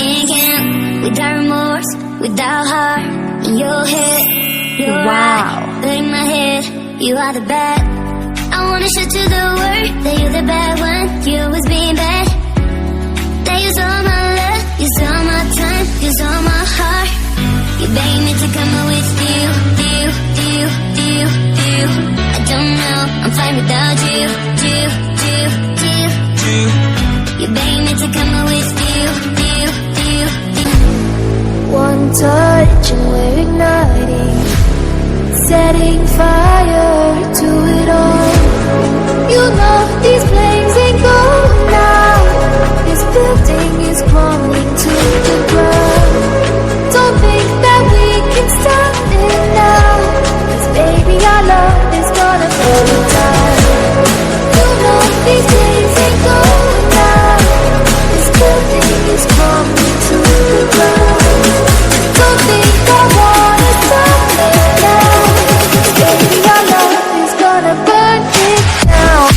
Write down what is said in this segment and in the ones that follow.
in camp, without remorse, without heart. In your head, you're right, but in my head, you are the bad. I wanna show to the world that you're the bad one. You always being bad. That use all my love, use all my time, use all my heart. You beg me to come up with you. I don't know, I'm fine without you. You beg me to come up with you. One touch and we're igniting, setting fire to it all. You know these flames ain't going out. This building is crumbling to the ground. Don't think that we can stop it now, 'cause baby our love is gonna burn it down. You know these flames ain't going out. This building is crumbling to the ground. Don't think I wanna stop it now, 'cause baby our love is gonna burn it down.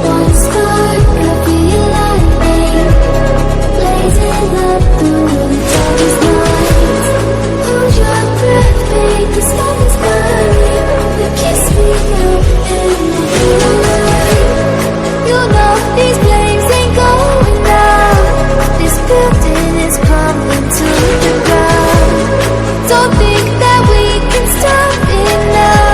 One spark could be a lightning, blazing up through the darkest night. Hold your breath, babe, the smoke is burning. You kiss me now and I feel alive. You know these flames ain't going out. This building is crumbling to the ground. Don't think that we can stop it now.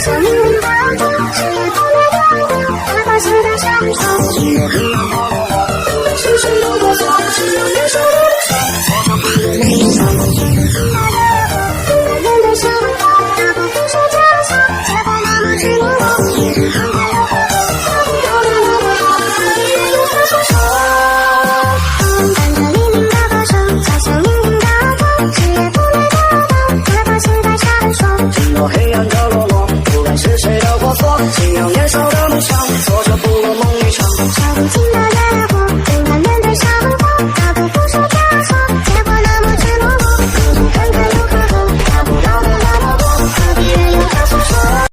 像命运的痛，谁也不能懂，哪怕是在闪烁。经过黑暗的落寞，无论是谁都夺走，只有年少的理想，才像不变的理想。我们的想法，哪怕不是假象，结果那么赤裸裸，也是很快乐。有了那么好，你也无法说说。伴着黎明的歌声，敲响命运的痛，谁也不能得到，哪怕是在闪烁。经过黑暗的落寞，不管是谁的过错，请让年少的